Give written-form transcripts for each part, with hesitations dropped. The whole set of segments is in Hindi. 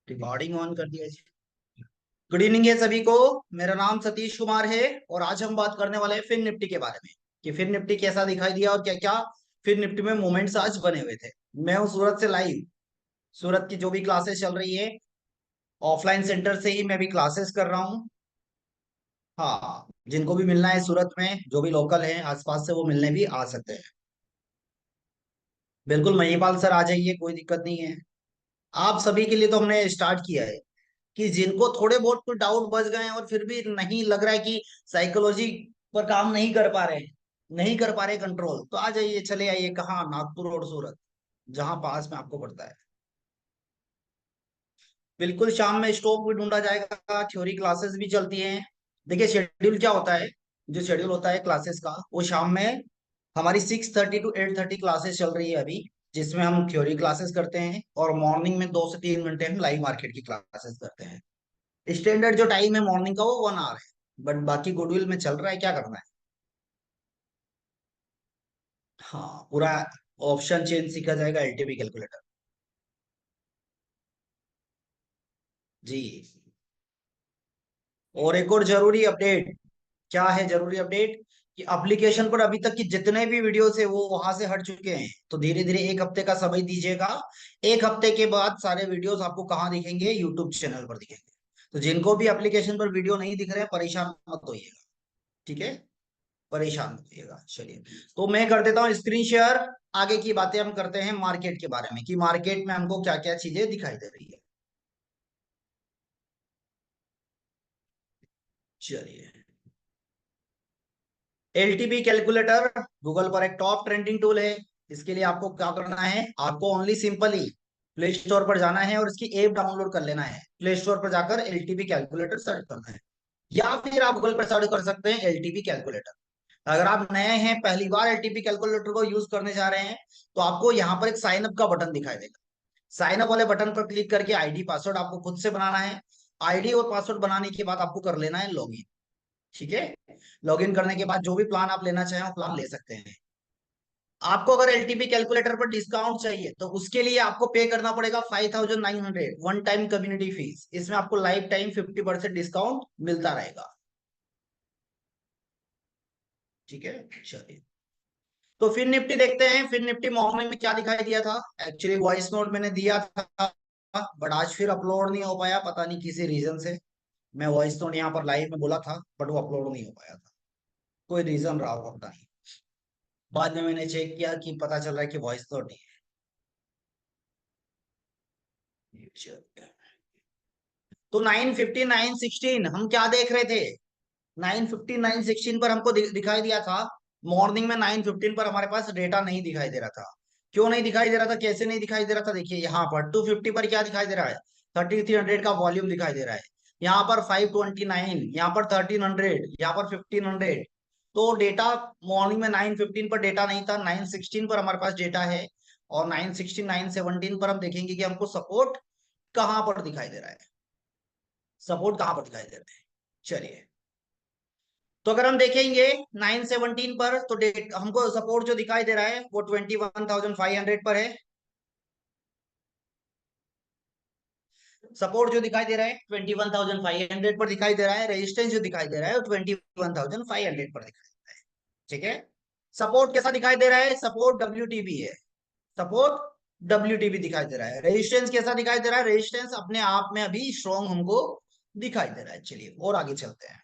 रिकॉर्डिंग ऑन कर दिया जी। गुड इवनिंग है सभी को। मेरा नाम सतीश कुमार है और आज हम बात करने वाले हैं फिन निफ्टी के बारे में कि फिन निफ्टी कैसा दिखाई दिया और क्या क्या फिन निफ्टी में मूवमेंट्स आज बने हुए थे। मैं हूँ सूरत से लाइव। सूरत की जो भी क्लासेस चल रही है, ऑफलाइन सेंटर से ही मैं भी क्लासेस कर रहा हूँ। हाँ, जिनको भी मिलना है सूरत में, जो भी लोकल है आसपास से, वो मिलने भी आ सकते हैं। बिल्कुल महिपाल सर आ जाइए, कोई दिक्कत नहीं है। आप सभी के लिए तो हमने स्टार्ट किया है कि जिनको थोड़े बहुत तो डाउट बच गए हैं और फिर भी नहीं लग रहा है कि साइकोलॉजी पर काम नहीं कर पा रहे, नहीं कर पा रहे कंट्रोल, तो आ जाइए, चले आइए। कहाँ? नागपुर और सूरत, जहां पास में आपको पड़ता है। बिल्कुल, शाम में स्टॉक भी ढूंढा जाएगा, थ्योरी क्लासेस भी चलती हैं। देखिए शेड्यूल क्या होता है, जो शेड्यूल होता है क्लासेस का, वो शाम में हमारी 6:30 to 8:30 क्लासेस चल रही है अभी, जिसमें हम थ्योरी क्लासेस करते हैं और मॉर्निंग में 2 से 3 घंटे हम लाइव मार्केट की क्लासेस करते हैं। स्टैंडर्ड जो टाइम है मॉर्निंग का वो 1 आवर है, बट बाकी गुडविल में चल रहा है, क्या करना है। हाँ, पूरा ऑप्शन चेन सीखा जाएगा, एलटीपी कैलकुलेटर। जी। और एक और जरूरी अपडेट, क्या है जरूरी अपडेट, कि एप्लीकेशन पर अभी तक की जितने भी वीडियोस है वो वहां से हट चुके हैं, तो धीरे धीरे 1 हफ्ते का समय दीजिएगा। 1 हफ्ते के बाद सारे वीडियोस आपको कहाँ दिखेंगे? यूट्यूब चैनल पर दिखेंगे। तो जिनको भी एप्लीकेशन पर वीडियो नहीं दिख रहे हैं, परेशान मत होइएगा। ठीक है, परेशान मत होइएगा। चलिए, तो मैं कर देता हूँ स्क्रीन शेयर। आगे की बातें हम करते हैं मार्केट के बारे में कि मार्केट में हमको क्या क्या चीजें दिखाई दे रही है। चलिए, एलटीपी कैलकुलेटर गूगल पर एक टॉप ट्रेंडिंग टूल है। इसके लिए आपको क्या करना है? आपको ओनली सिंपली प्ले स्टोर पर जाना है और इसकी ऐप डाउनलोड कर लेना है। प्ले स्टोर पर जाकर एलटीपी कैलकुलेटर सर्च करना है, या फिर आप गूगल पर सर्च कर सकते हैं एलटीपी कैलकुलेटर। अगर आप नए हैं, पहली बार एलटीपी कैलकुलेटर को यूज करने जा रहे हैं, तो आपको यहाँ पर एक साइन अप का बटन दिखाई देगा। साइन अप वाले बटन पर क्लिक करके आईडी पासवर्ड आपको खुद से बनाना है। आईडी और पासवर्ड बनाने के बाद आपको कर लेना है लॉगिन। ठीक है, लॉगिन करने के बाद जो भी प्लान आप लेना चाहें वो प्लान ले सकते हैं। आपको अगर एलटीपी कैलकुलेटर पर डिस्काउंट चाहिए तो उसके लिए आपको पे करना पड़ेगा 5,900 वन टाइम कम्युनिटी फीस। इसमें आपको लाइफ टाइम 50% डिस्काउंट मिलता रहेगा। ठीक है, चलिए, तो फिर निफ्टी देखते हैं। फिर निफ्टी मॉर्निंग में क्या दिखाई दिया था? एक्चुअली वॉइस नोट मैंने दिया था, बट आज फिर अपलोड नहीं हो पाया, पता नहीं किसी रीजन से। मैं वॉइस नोट यहाँ पर लाइव में बोला था, बट वो अपलोड नहीं हो पाया था। कोई रीजन रहा होगा, पता नहीं। बाद में मैंने चेक किया कि पता चल रहा है कि वॉइस नोट नहीं है। तो 9:59:16 हम क्या देख रहे थे? 9:59:16 पर हमको दिखाई दिया था। मॉर्निंग में 9:15 पर हमारे पास डेटा नहीं दिखाई दे रहा था। क्यों नहीं दिखाई दे रहा था? कैसे नहीं दिखाई दे रहा था? देखिए यहाँ पर 250 पर क्या दिखाई दे रहा है? 3300 का वॉल्यूम दिखाई दे रहा है। यहाँ पर 529, यहाँ पर 1300, यहाँ पर 1500। तो डेटा मॉर्निंग में 9:15 पर डेटा नहीं था, 9:16 पर हमारे पास डेटा है। और 9:16 9:17 पर हम देखेंगे कि हमको सपोर्ट कहाँ पर दिखाई दे रहा है। सपोर्ट कहाँ पर दिखाई दे रहा है? चलिए, तो अगर हम देखेंगे 9:17 पर, तो डेट हमको सपोर्ट जो दिखाई दे रहा है वो 21,500 पर है। सपोर्ट जो दिखाई दे रहा है 21,500 पर दिखाई दे रहा है। रेजिस्टेंस जो दिखाई दे रहा है वो 21,500 पर दिखाई दे रहा है। ठीक है, सपोर्ट कैसा दिखाई दे रहा है? सपोर्ट डब्ल्यूटीबी है। सपोर्ट डब्ल्यूटीबी दिखाई दे रहा है। रेजिस्टेंस कैसा दिखाई दे रहा है? रेजिस्टेंस अपने आप में अभी स्ट्रॉन्ग हमको दिखाई दे रहा है। चलिए और आगे चलते हैं।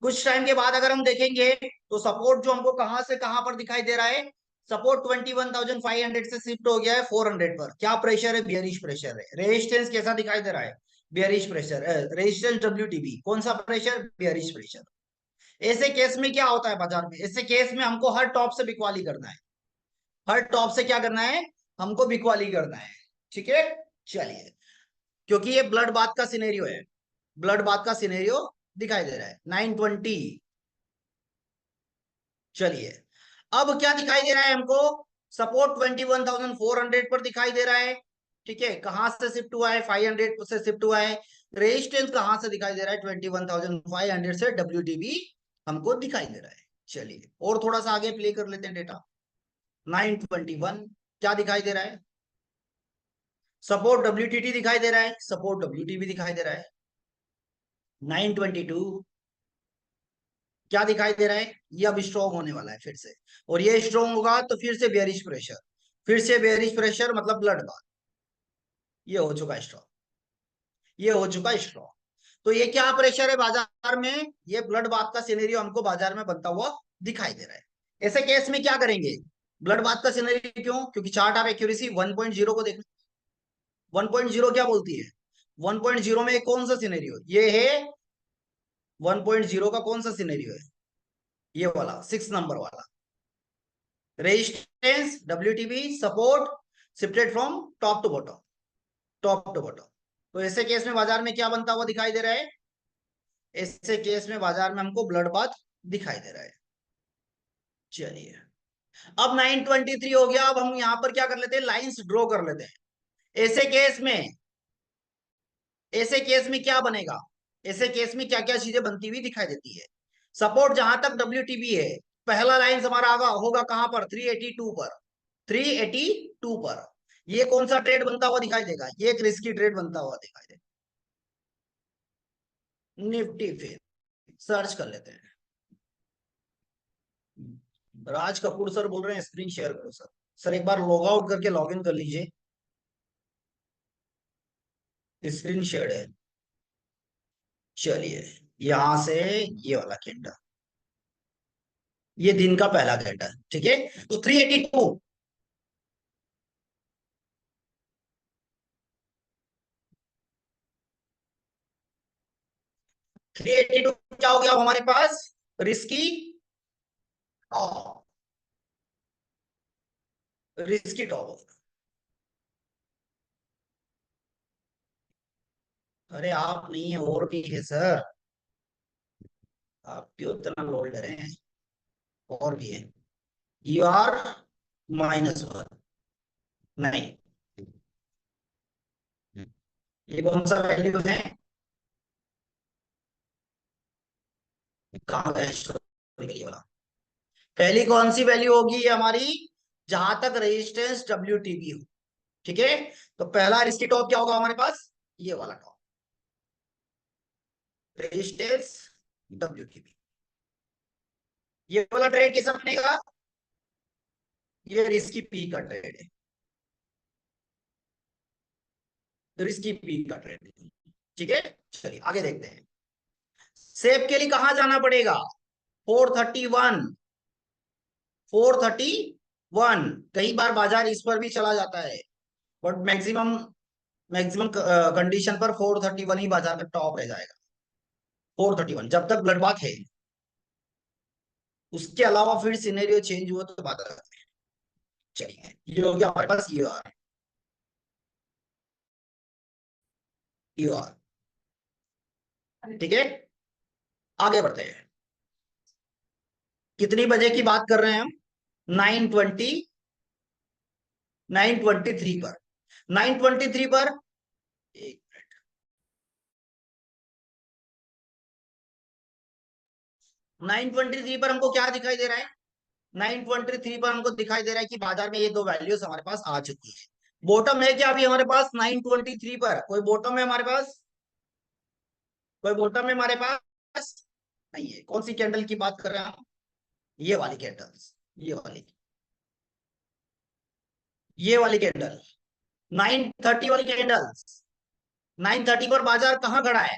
कुछ टाइम के बाद अगर हम देखेंगे तो सपोर्ट जो हमको कहां से कहां पर दिखाई दे रहा है? सपोर्ट 21,500 से शिफ्ट हो गया है 400 पर। क्या प्रेशर है? बियरिश प्रेशर है। रेजिस्टेंस कैसा दिखाई दे रहा है? Bearish pressure. रेजिस्टेंस डब्ल्यूटीबी कौन सा प्रेशर? Bearish pressure. ऐसे केस में क्या होता है बाजार में? ऐसे केस में हमको हर टॉप से बिकवाली करना है। हर टॉप से क्या करना है? हमको बिकवाली करना है। ठीक है, चलिए, क्योंकि ये ब्लड बाथ का सिनेरियो है। ब्लड बाथ का सिनेरियो दिखाई दे रहा है 920। चलिए, अब क्या दिखाई दे रहा है हमको? सपोर्ट 21,400 पर दिखाई दे रहा है। ठीक है, कहां से शिफ्ट हुआ है? 500 से शिफ्ट हुआ है। रेजिस्टेंस कहां से दिखाई दे रहा है? 21,500 से डब्ल्यूटीबी हमको दिखाई दे रहा है। चलिए और थोड़ा सा आगे प्ले कर लेते हैं डेटा। 921 क्या दिखाई दे रहा है? सपोर्ट WTT दिखाई दे रहा है, सपोर्ट WT भी दिखाई दे रहा है। 922 क्या दिखाई दे रहा है, ये अब स्ट्रॉन्ग होने वाला है फिर से, और ये स्ट्रॉन्ग होगा तो फिर से बेयरिश प्रेशर, फिर से बेयरिश प्रेशर मतलब ब्लड बाथ। ये हो चुका स्ट्रॉन्ग, ये हो चुका स्ट्रॉन्ग। तो ये क्या प्रेशर है बाजार में, ये ब्लड बाथ का सिनेरियो हमको बाजार में बनता हुआ दिखाई दे रहा है। ऐसे केस में क्या करेंगे, ब्लड बाथ का सिनेरियो क्यों, क्योंकि चार्ट ऑफ एक्यूरेसी 1.0 को देखना। 1.0 क्या बोलती है, 1.0 में कौन सा सिनेरियो ये है, 1.0 का कौन सा सिनेरियो है, ये वाला 6 नंबर वाला, resistance WTB support shifted from top to bottom, top to bottom. तो ऐसे केस में बाजार में क्या बनता हुआ दिखाई दे रहा है, ऐसे केस में बाजार में हमको ब्लड बाथ दिखाई दे रहा है। चलिए अब 923 हो गया, अब हम यहां पर क्या कर लेते हैं, लाइंस ड्रॉ कर लेते हैं। ऐसे केस में, ऐसे केस में क्या बनेगा, ऐसे केस में क्या क्या चीजें बनती हुई दिखाई देती है। सपोर्ट जहां तक WTB है, पहला लाइन हमारा आगा होगा कहां पर, 382 पर, 382 पर। ये कौन सा ट्रेड बनता हुआ दिखाई देगा, ये एक रिस्की ट्रेड बनता हुआ दिखाई देगा। निफ्टी फिर सर्च कर लेते हैं। राज कपूर सर बोल रहे हैं स्क्रीन शेयर करो सर। सर एक बार लॉग आउट करके लॉग इन कर लीजिए, स्क्रीन शेयर है। चलिए यहां से ये वाला कैंडल, ये दिन का पहला कैंडल, ठीक है। तो 382, 382 क्या हो गया हमारे पास, रिस्की, रिस्की टॉप। अरे आप नहीं है और भी है सर, आप क्यों इतना लोड ले रहे हैं, और भी है। यू आर -1, नहीं, ये कौन सा वैल्यू है, कहाँ गया हिस्टोरिकली वाला, पहली कौन सी वैल्यू होगी ये हमारी, जहां तक रेजिस्टेंस WTB हो, ठीक है। तो पहला रिस्की टॉप क्या होगा हमारे पास, ये वाला टॉप, रेजिस्टेंस WTB। ये वाला ट्रेड किसका बनेगा, ये रिस्की पी का ट्रेड है, रिस्की पी का ट्रेड है, ठीक है। चलिए आगे देखते हैं, सेफ के लिए कहां जाना पड़ेगा, 431, 431। कई बार बाजार इस पर भी चला जाता है, बट मैक्सिमम, मैक्सिमम कंडीशन पर 431 ही बाजार का टॉप रह जाएगा। 431 जब तक ब्लड बाथ है, उसके अलावा फिर सिनेरियो चेंज हुआ तो बात अलग है। चलिए ये हो गया हमारे पास, यू आर, ठीक है। आगे बढ़ते हैं, कितनी बजे की बात कर रहे हैं हम, 920, 923 पर, 923 पर, एक 923 पर हमको क्या दिखाई दे रहा है, 923 पर हमको दिखाई दे रहा है कि बाजार में ये दो वैल्यूज हमारे पास आ चुकी है। बॉटम है क्या अभी हमारे पास 923 पर, कोई बॉटम है हमारे पास, कोई बॉटम है हमारे पास, नहीं है। कौन सी कैंडल की बात कर रहे हैं हम, ये वाली कैंडल्स, ये वाली, ये वाली कैंडल, 930 वाली कैंडल्स। 930 पर बाजार कहां खड़ा है,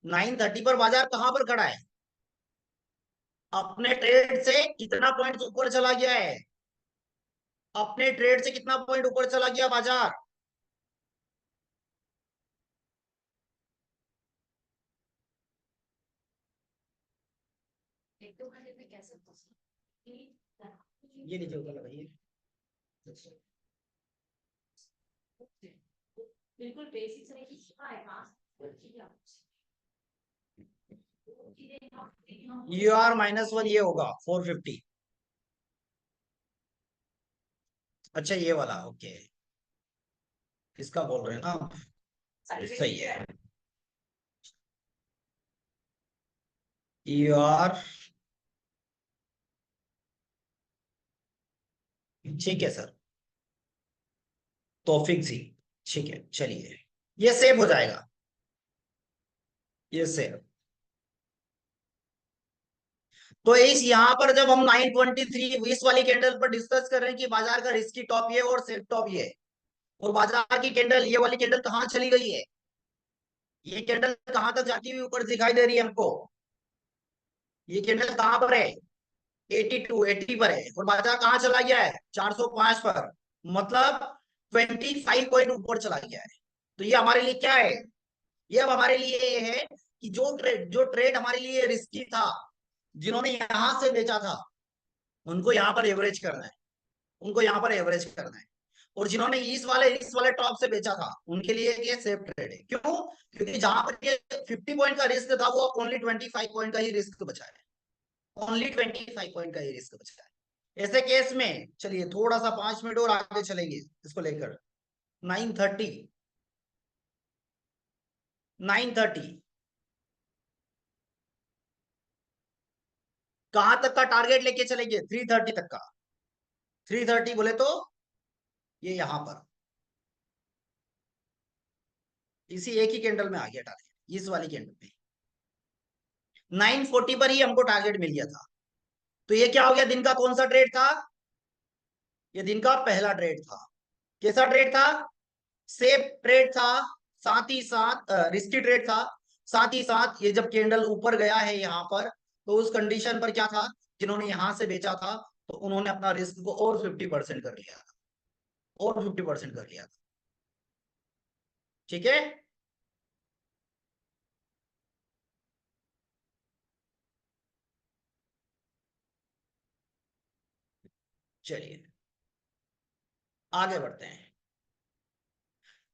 930 पर बाजार कहां पर खड़ा है, अपने ट्रेड से कितना पॉइंट ऊपर चला गया है, अपने ट्रेड से कितना पॉइंट ऊपर चला गया बाजार, ये नीचे ऊपर लगाइए। बिल्कुल बेसिक से UR-1 ये होगा 450। अच्छा ये वाला ओके, इसका बोल रहे हैं ना, सही है। UR, ठीक है सर। तौफिक जी, ठीक है चलिए, ये सेव हो जाएगा, ये सेव। तो इस यहाँ पर जब हम 923 इस वाली कैंडल पर डिस्कस कर रहे हैं कि बाजार का रिस्की टॉप ये और सेफ टॉप ये है, और बाजार की कैंडल ये वाली कैंडल कहाँ चली गई है, ये कैंडल कहाँ तक जाती हुई ऊपर दिखाई दे रही है हमको, ये कैंडल कहाँ पर है, 82 80 पर है, और बाजार कहाँ चला गया है, 405 पर, मतलब 25 पॉइंट ऊपर चला गया है। तो ये हमारे लिए क्या है, ये अब हमारे लिए ये है कि जो ट्रेड हमारे लिए रिस्की था, जिन्होंने यहां से बेचा था, उनको यहाँ पर एवरेज करना है, उनको यहाँ पर एवरेज करना है। और जिन्होंने इस वाले टॉप से बेचा था, उनके लिए ये सेफ ट्रेड है। क्यों? क्योंकि जहां पर ये 50 पॉइंट का रिस्क था, वो ओनली 25 पॉइंट का ही रिस्क बचा है, ओनली 25 पॉइंट का ही रिस्क बचा है। ऐसे केस में चलिए थोड़ा सा 5 मिनट और आगे चलेंगे इसको लेकर। 930, 930 कहां तक का टारगेट लेके चलेंगे, 330 तक का। 330 बोले तो ये यहां पर इसी एक ही कैंडल में आ गया टारगेट, इस वाली कैंडल में 940 पर ही हमको टारगेट मिल गया था। तो ये क्या हो गया, दिन का कौन सा ट्रेड था, ये दिन का पहला ट्रेड था। कैसा ट्रेड था, सेफ ट्रेड था, साथ ही साथ रिस्की ट्रेड था। साथ ही साथ ये जब कैंडल ऊपर गया है यहाँ पर, तो उस कंडीशन पर क्या था, जिन्होंने यहां से बेचा था, तो उन्होंने अपना रिस्क को और 50% कर लिया था, और 50% कर लिया था। ठीक है, चलिए आगे बढ़ते हैं।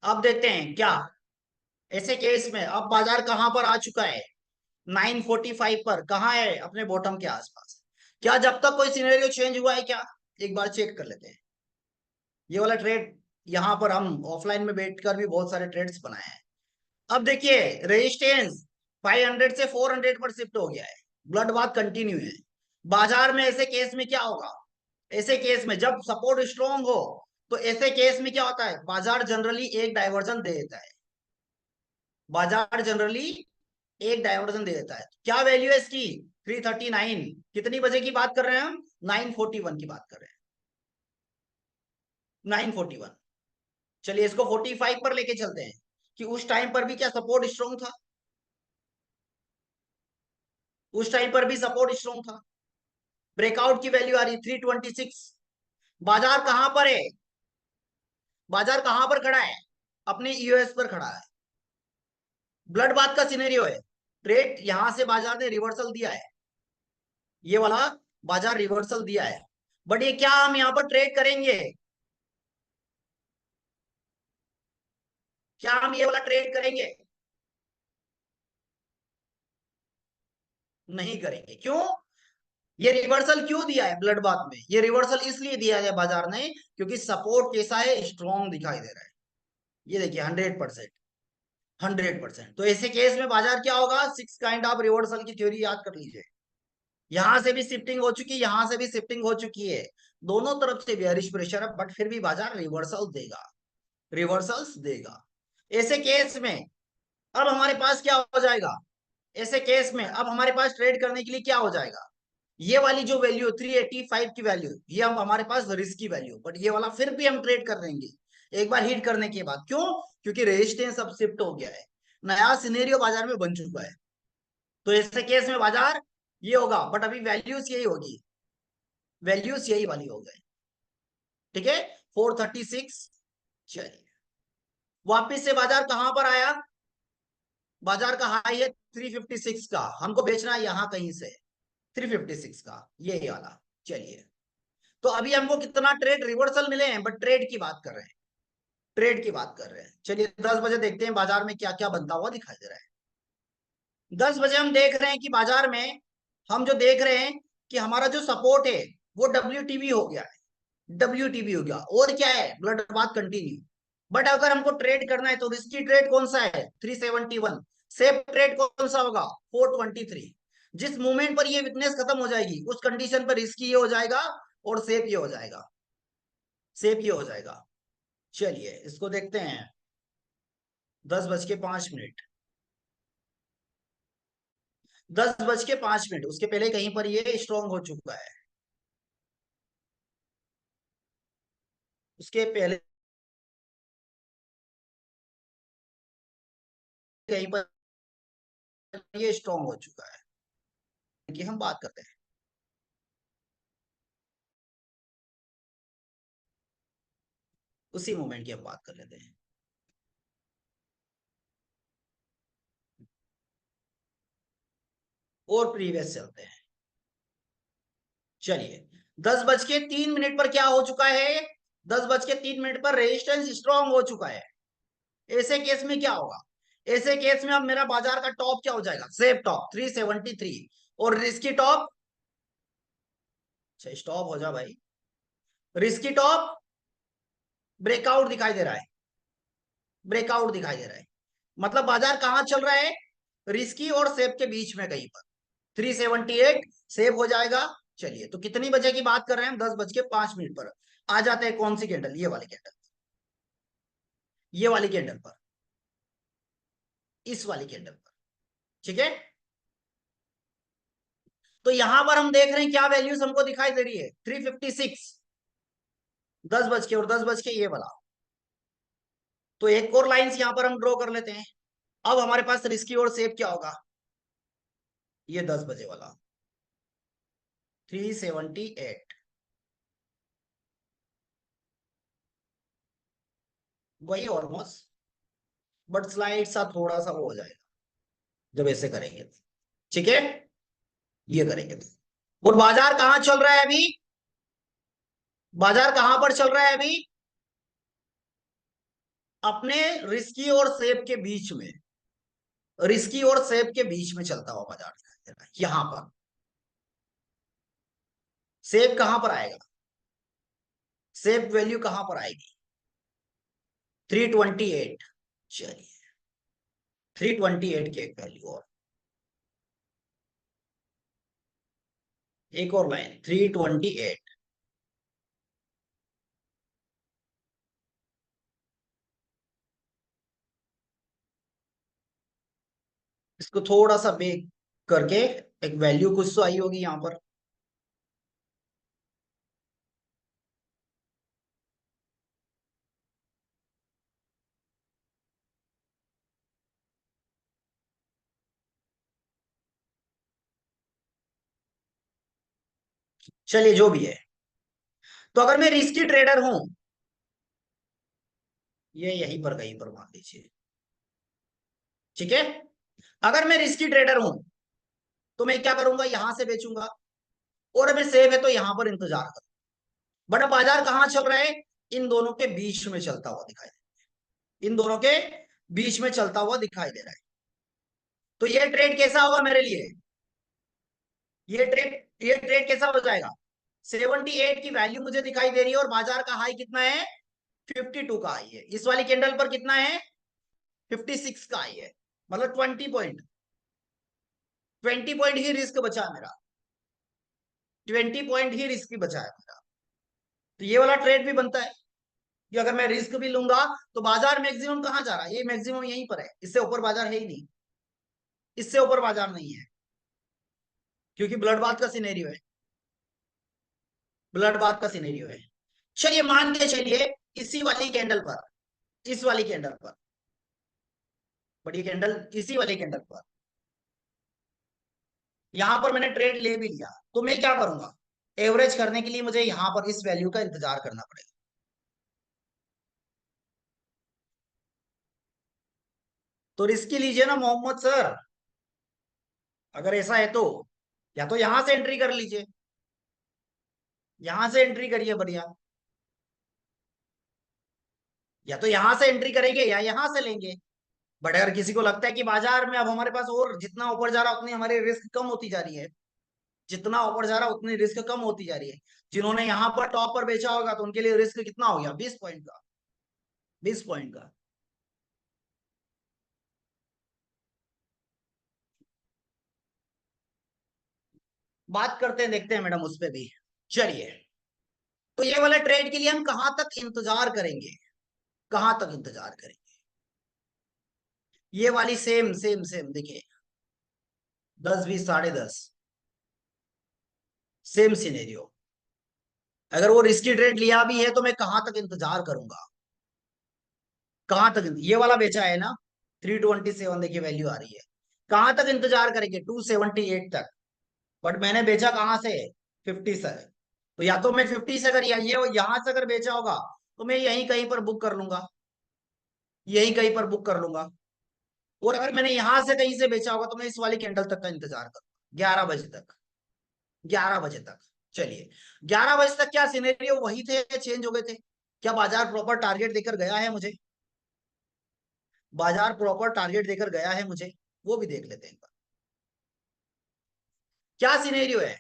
अब देखते हैं क्या, ऐसे केस में अब बाजार कहां पर आ चुका है, 945 पर, कहाँ है, अपने बॉटम के आसपास। क्या जब तक कोई सिनेरियो चेंज हुआ है क्या, एक बार चेक कर लेते हैं। ये वाला ट्रेड यहाँ पर हम ऑफलाइन में बैठकर भी बहुत सारे ट्रेड्स बनाए हैं। अब देखिए, रेजिस्टेंस 500 से 400 पर शिफ्ट हो गया है, ब्लड बाथ कंटिन्यू है। बाजार में ऐसे केस में क्या होगा, ऐसे केस में जब सपोर्ट स्ट्रॉन्ग हो, तो ऐसे केस में क्या होता है, बाजार जनरली एक डाइवर्जन दे देता है, बाजार जनरली एक डाइवर्जन दे देता है। क्या वैल्यू है इसकी, 339। कितनी बजे की बात कर रहे हैं हम, 941 की बात कर रहे हैं, 941। चलिए इसको 45 पर लेके चलते हैं, कि उस टाइम पर भी क्या सपोर्ट स्ट्रॉन्ग था, उस टाइम पर भी सपोर्ट स्ट्रॉन्ग था। ब्रेकआउट की वैल्यू आ रही है 326। बाजार कहां पर है, बाजार कहां पर खड़ा है, अपने ईओएस पर खड़ा है, ब्लड बाथ का सिनेरियो है। ट्रेड यहां से बाजार ने रिवर्सल दिया है, ये वाला बाजार रिवर्सल दिया है, बट ये क्या हम यहां पर ट्रेड करेंगे, क्या हम ये वाला ट्रेड करेंगे, नहीं करेंगे। क्यों, ये रिवर्सल क्यों दिया है ब्लड बाथ में, ये रिवर्सल इसलिए दिया है बाजार ने, क्योंकि सपोर्ट कैसा है, स्ट्रॉन्ग दिखाई दे रहा है। ये देखिए 100%, 100%। तो ऐसे केस में बाजार क्या होगा, 6 काइंड ऑफ रिवर्सल की थ्योरी याद कर लीजिए। यहां से भी शिफ्टिंग हो चुकी है, यहां से भी शिफ्टिंग हो चुकी है, दोनों तरफ से बेयरिश प्रेशर है, बट फिर भी बाजार रिवर्सल देगा, रिवर्सल्स देगा। ऐसे केस में अब हमारे पास क्या हो जाएगा, ऐसे केस में अब हमारे पास ट्रेड करने के लिए क्या हो जाएगा, ये वाली जो वैल्यू 385 की वैल्यू, ये हम हमारे पास रिस्क की वैल्यू, बट ये वाला फिर भी हम ट्रेड कर लेंगे एक बार हिट करने के बाद। क्यों, क्योंकि रेजिस्टेंस अब शिफ्ट हो गया है, नया सिनेरियो बाजार में बन चुका है। तो ऐसे केस में बाजार ये होगा, बट अभी वैल्यूज यही होगी, वैल्यूज यही वाली हो गई। ठीक है, 436। चलिए वापिस से बाजार कहां पर आया, बाजार का हाई है 356 का, हमको बेचना है यहां कहीं से 356 का, ये वाला। चलिए, तो अभी हमको कितना ट्रेड रिवर्सल मिले हैं, बट ट्रेड की बात कर रहे हैं, ट्रेड की बात कर रहे हैं। चलिए 10 बजे देखते हैं बाजार में क्या क्या बनता हुआ दिखाई दे रहा है। 10 बजे हम देख रहे हैं कि बाजार में हम जो देख रहे हैं कि हमारा जो सपोर्ट है वो WTB हो गया है, WTB हो गया, और क्या है, ब्लड बात कंटिन्यू। बट अगर हमको ट्रेड करना है तो रिस्की ट्रेड कौन सा है, 371। सेफ ट्रेड कौन सा होगा, 423। जिस मोमेंट पर ये वीकनेस खत्म हो जाएगी, उस कंडीशन पर रिस्की ये हो जाएगा, और सेफ ये हो जाएगा, सेफ ये हो जाएगा। चलिए इसको देखते हैं। 10:05। 10:05, उसके पहले कहीं पर ये स्ट्रांग हो चुका है। उसके पहले कहीं पर ये स्ट्रांग हो चुका है, कि हम बात करते हैं उसी मोमेंट की हम बात कर लेते हैं। और प्रीवियस चलते हैं। चलिए 10:03 पर क्या हो चुका है? 10:03 पर रेजिस्टेंस स्ट्रांग हो चुका है। ऐसे केस में क्या होगा? ऐसे केस में अब मेरा बाजार का टॉप क्या हो जाएगा? सेफ टॉप 373, और रिस्की टॉप, स्टॉप हो जा भाई, रिस्की टॉप ब्रेकआउट दिखाई दे रहा है। ब्रेकआउट दिखाई दे रहा है, मतलब बाजार कहां चल रहा है? रिस्की और सेफ के बीच में कहीं पर। 378 सेव हो जाएगा। चलिए तो कितनी बजे की बात कर रहे हैं हम? 10:05 पर आ जाते हैं। कौन सी कैंडल? ये वाली कैंडल, ये वाली कैंडल पर, इस वाली कैंडल पर। ठीक है, तो यहां पर हम देख रहे हैं क्या वैल्यूज हमको दिखाई दे रही है? 356, 10 बज के और 10 बज के, ये वाला। तो एक और लाइंस यहां पर हम ड्रॉ कर लेते हैं। अब हमारे पास रिस्की और सेफ क्या होगा? ये 10 बजे वाला 378, वही ऑलमोस्ट, बट स्लाइड सा थोड़ा सा वो हो जाएगा जब ऐसे करेंगे। ठीक है, ये करेंगे तो। और बाजार कहां चल रहा है अभी? बाजार कहां पर चल रहा है अभी? अपने रिस्की और सेफ के बीच में। रिस्की और सेफ के बीच में चलता हुआ बाजार दिखाई दे रहा है यहां पर। सेफ कहां पर आएगा? सेफ वैल्यू कहां पर आएगी? 328। चलिए 328 की एक वैल्यू और, एक और लाइन 328। इसको थोड़ा सा बेक करके एक वैल्यू कुछ तो आई होगी यहां पर। चलिए जो भी है, तो अगर मैं रिस्की ट्रेडर हूं, ये यहीं पर कहीं पर मान लीजिए। ठीक है, अगर मैं रिस्की ट्रेडर हूं तो मैं क्या करूंगा? यहां से बेचूंगा। और अगर सेफ है तो यहां पर इंतजार करूं। बट अब बाजार कहां चल रहा है? इन दोनों के बीच में चलता हुआ दिखाई दे, इन दोनों के बीच में चलता हुआ दिखाई दे रहा है। तो ये ट्रेड कैसा होगा मेरे लिए? ये ट्रेड कैसा हो जाएगा? 78 की वैल्यू मुझे दिखाई दे रही है, और बाजार का हाई कितना है? 52 का हाई है। इस वाली कैंडल पर कितना है? 56 का हाई है। मतलब 20 पॉइंट, 20 पॉइंट ही रिस्क बचा है मेरा। 20 पॉइंट ही रिस्क बचा है मेरा। तो ये वाला ट्रेड भी बनता है कि अगर मैं रिस्क भी लूंगा तो बाजार मैक्सिमम कहां जा रहा है? ये मैक्सिमम यहीं पर है, इससे ऊपर बाजार है ही नहीं। इससे ऊपर बाजार नहीं है, क्योंकि ब्लड बाथ का सिनेरियो है। ब्लड बाथ का सिनेरियो है। चलिए मान के चलिए, इसी वाली कैंडल पर, इस वाली कैंडल पर, बड़ी कैंडल, इसी वाली कैंडल पर यहां पर मैंने ट्रेड ले भी लिया, तो मैं क्या करूंगा? एवरेज करने के लिए मुझे यहां पर इस वैल्यू का इंतजार करना पड़ेगा। तो रिस्क लीजिए ना मोहम्मद सर, अगर ऐसा है तो। या तो यहां से एंट्री कर लीजिए, यहां से एंट्री करिए बढ़िया। या तो यहां से एंट्री करेंगे या यहां से लेंगे। बट अगर किसी को लगता है कि बाजार में अब हमारे पास और जितना ऊपर जा रहा उतनी हमारी रिस्क कम होती जा रही है, जितना ऊपर जा रहा उतनी रिस्क कम होती जा रही है। जिन्होंने यहाँ पर टॉप पर बेचा होगा तो उनके लिए रिस्क कितना हो गया? 20 पॉइंट का, 20 पॉइंट का। बात करते हैं, देखते हैं मैडम उस पर भी। चलिए, तो ये वाले ट्रेड के लिए हम कहां तक इंतजार करेंगे? कहां तक इंतजार करेंगे? ये वाली सेम सेम सेम देखिए, 10 20 10:30, सेम सिनेरियो। अगर वो रिस्की ट्रेड लिया भी है तो मैं कहां तक इंतजार करूंगा? कहां तक? ये वाला बेचा है ना, 327 देखिए वैल्यू आ रही है। कहां तक इंतजार करेंगे? 278 तक। बट मैंने बेचा कहां से? 50 से। तो या तो मैं 50 से, अगर ये यहां से अगर बेचा होगा तो मैं यहीं कहीं पर बुक कर लूंगा, यहीं कहीं पर बुक कर लूंगा। और अगर मैंने यहां से कहीं से बेचा होगा तो मैं इस वाली कैंडल तक का इंतजार करूंगा, 11 बजे तक। 11 बजे तक। चलिए, 11 बजे तक क्या सिनेरियो वही थे, चेंज हो गए थे? क्या बाजार प्रॉपर टारगेट देकर गया है मुझे? बाजार प्रॉपर टारगेट देकर गया है मुझे? वो भी देख लेते हैं एक बार। क्या सिनेरियो है?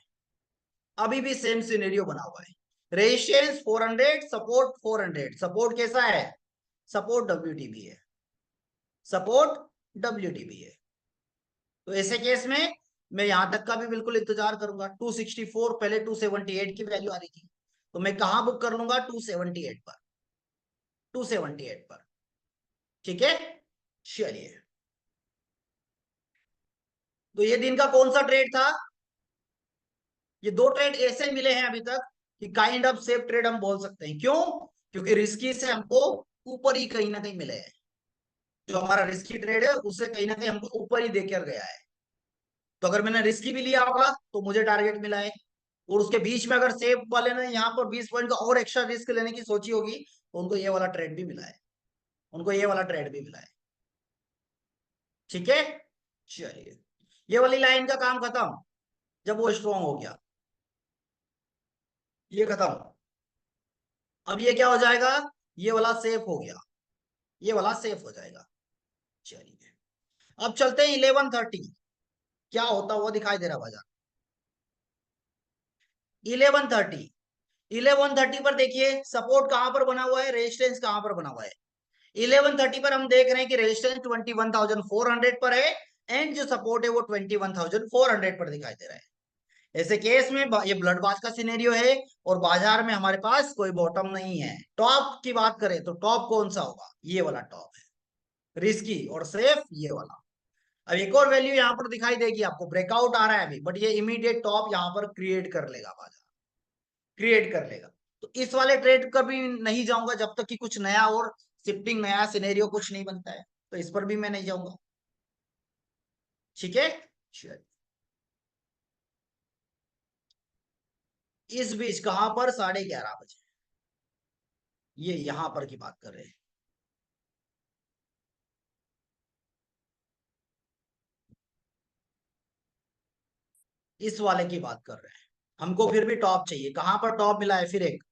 अभी भी सेम सिनेरियो बना हुआ है। Resistance 400, support 400। सपोर्ट कैसा है? सपोर्ट WTB है। सपोर्ट WTB है। तो ऐसे केस में मैं यहां तक का भी बिल्कुल इंतजार करूंगा। 264, पहले 278 की वैल्यू आ रही थी, तो मैं कहां बुक कर लूंगा? 278 पर। 278 पर। ठीक है, चलिए। तो ये दिन का कौन सा ट्रेड था? ये दो ट्रेड ऐसे मिले हैं अभी तक कि काइंड ऑफ सेफ ट्रेड हम बोल सकते हैं। क्यों? क्योंकि रिस्की से हमको ऊपर ही कहीं ना कहीं मिले हैं। जो हमारा रिस्की ट्रेड है उससे कहीं ना कहीं हमको ऊपर ही देकर गया है। तो अगर मैंने रिस्की भी लिया होगा तो मुझे टारगेट मिला है। और उसके बीच में अगर सेफ वाले ने यहाँ पर 20 पॉइंट का और एक्स्ट्रा रिस्क लेने की सोची होगी तो उनको ये वाला ट्रेड भी मिला है। उनको ये वाला ट्रेड भी मिला है। ठीक है, चलिए। ये वाली लाइन का काम खत्म। जब वो स्ट्रॉन्ग हो गया, ये खत्म। अब ये क्या हो जाएगा? ये वाला सेफ हो गया। ये वाला सेफ हो जाएगा। चलिए, अब चलते हैं 11:30। क्या होता हुआ दिखाई दे रहा बाजार? 11:30। 11:30 पर देखिए सपोर्ट कहां पर बना हुआ है, रेजिस्टेंस कहां पर बना हुआ है? 11:30 पर हम देख रहे हैं कि रेजिस्टेंस 21,400 पर है, एंड जो सपोर्ट है वो 21,400 पर दिखाई दे रहा है। ऐसे केस में ये ब्लड बाथ का सिनेरियो है और बाजार में हमारे पास कोई बॉटम नहीं है। टॉप की बात करें तो टॉप कौन सा होगा? ये वाला टॉप है, रिस्की और सेफ ये वाला। अब एक और वैल्यू यहां पर दिखाई देगी आपको, ब्रेकआउट आ रहा है अभी, बट ये इमीडिएट टॉप यहां पर क्रिएट कर लेगा बाजार, क्रिएट कर लेगा। तो इस वाले ट्रेड का भी नहीं जाऊंगा जब तक कि कुछ नया और शिफ्टिंग नया सिनेरियो कुछ नहीं बनता है। तो इस पर भी मैं नहीं जाऊंगा। ठीक है, चलिए। इस बीच कहां पर? 11:30 बजे। ये यहां पर की बात कर रहे हैं। इस वाले की बात कर रहे हैं। हमको फिर भी टॉप चाहिए। कहां पर टॉप मिला है फिर एक?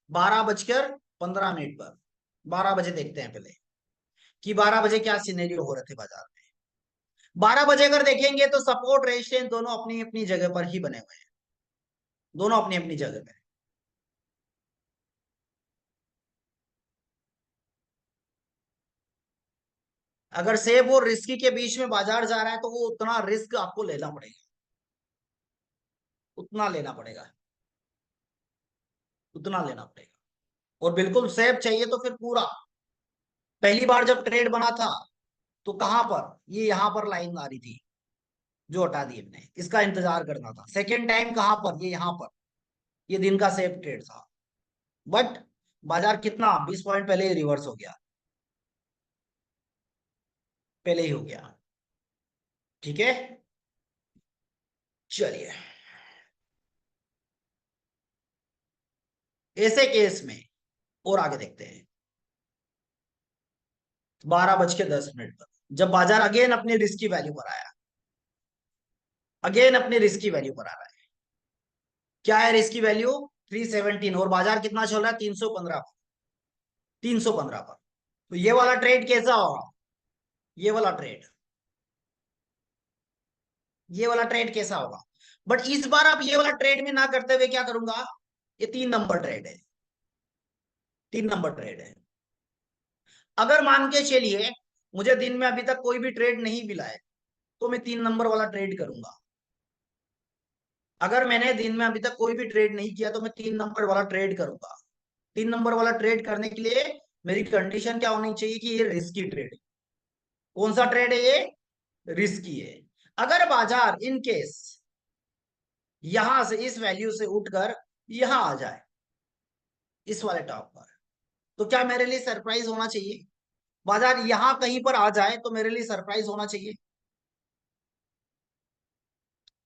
12:15 पर। 12 बजे देखते हैं पहले कि 12 बजे क्या सिनेरियो हो रहे थे बाजार में। 12 बजे अगर देखेंगे तो सपोर्ट रेजिस्टेंस दोनों अपनी अपनी जगह पर ही बने हुए हैं। दोनों अपनी अपनी जगह पे। अगर सेफ और रिस्की के बीच में बाजार जा रहा है तो वो उतना रिस्क आपको लेना पड़ेगा, उतना लेना पड़ेगा, उतना लेना पड़ेगा। और बिल्कुल सेफ चाहिए तो फिर पूरा। पहली बार जब ट्रेड बना था तो कहां पर? ये यहां पर लाइन आ रही थी जो हटा दी हमने, इसका इंतजार करना था। सेकेंड टाइम कहां पर? ये यहां पर। ये दिन का सेफ ट्रेड था, बट बाजार कितना 20 पॉइंट पहले ही रिवर्स हो गया, पहले ही हो गया। ठीक है, चलिए। ऐसे केस में और आगे देखते हैं। 12:10 पर जब बाजार अगेन अपनी रिस्क की वैल्यू पर आया, अगेन अपनी रिस्क की वैल्यू पर आ रहा है। क्या है रिस्क की वैल्यू? 317, और बाजार कितना चल रहा है? 315 पर। 315 पर। तो ये वाला ट्रेड कैसा होगा? ये वाला ट्रेड, ये वाला ट्रेड कैसा होगा? बट इस बार आप ये वाला ट्रेड में ना करते हुए क्या करूंगा? ये 3 नंबर ट्रेड है। 3 नंबर ट्रेड है। अगर मान के चलिए मुझे दिन में अभी तक कोई भी ट्रेड नहीं मिला है तो मैं 3 नंबर वाला ट्रेड करूंगा। अगर मैंने दिन में अभी तक कोई भी ट्रेड नहीं किया तो मैं 3 नंबर वाला ट्रेड करूंगा। 3 नंबर वाला ट्रेड करने के लिए मेरी कंडीशन क्या होनी चाहिए कि ये रिस्की ट्रेड है। कौन सा ट्रेड है ये? रिस्की है। अगर बाजार इन केस यहां से इस वैल्यू से उठकर यहां आ जाए, इस वाले टॉप पर, तो क्या मेरे लिए सरप्राइज होना चाहिए? बाजार यहां कहीं पर आ जाए तो मेरे लिए सरप्राइज होना चाहिए।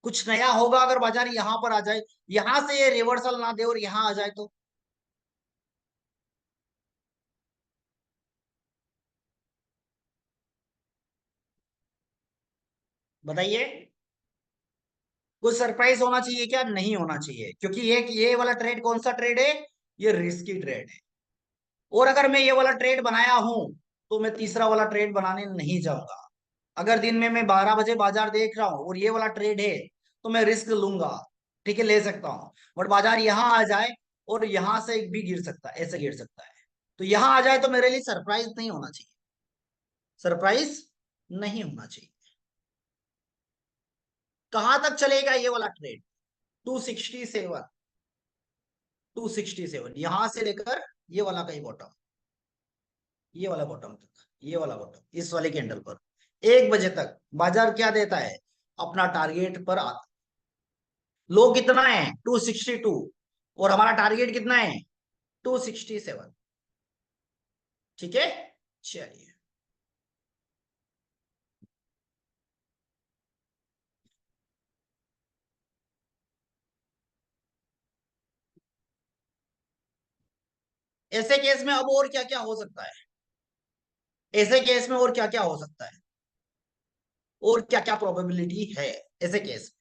कुछ नया होगा अगर बाजार यहां पर आ जाए, यहां से ये रिवर्सल ना दे और यहां आ जाए तो। बताइए, कुछ सरप्राइज होना चाहिए क्या? नहीं होना चाहिए, क्योंकि ये वाला ट्रेड कौन सा ट्रेड है? ये रिस्की ट्रेड है। और अगर मैं ये वाला ट्रेड बनाया हूं तो मैं तीसरा वाला ट्रेड बनाने नहीं जाऊंगा। अगर दिन में मैं 12 बजे बाजार देख रहा हूं और ये वाला ट्रेड है तो मैं रिस्क लूंगा। ठीक है, ले सकता हूं। बट बाजार यहां आ जाए और यहां से भी गिर सकता है, ऐसे गिर सकता है, तो यहां आ जाए तो मेरे लिए सरप्राइज नहीं होना चाहिए। सरप्राइज नहीं होना चाहिए। कहां तक चलेगा ये वाला ट्रेड? 267। 267 यहां से लेकर ये वाला कहीं बॉटम, ये वाला बॉटम तक, ये वाला बॉटम इस वाले कैंडल पर 1 बजे तक बाजार क्या देता है? अपना टारगेट पर आता। लो कितना है? 262। और हमारा टारगेट कितना है? 267। ठीक है, चलिए। ऐसे केस में अब और क्या क्या हो सकता है? ऐसे केस में और क्या क्या हो सकता है? और क्या क्या प्रोबेबिलिटी है ऐसे केस में?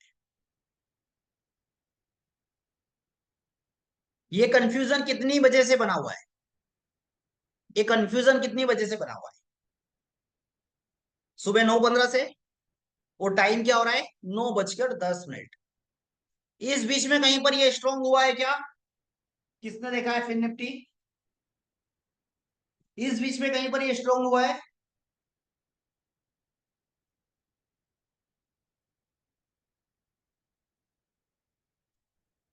ये कंफ्यूजन कितनी वजह से बना हुआ है? ये कंफ्यूजन कितनी वजह से बना हुआ है? सुबह 9:15 से। और टाइम क्या हो रहा है? 9:10। इस बीच में कहीं पर ये स्ट्रांग हुआ है क्या? किसने देखा है? फिन निफ्टी इस बीच में कहीं पर ये स्ट्रांग हुआ है?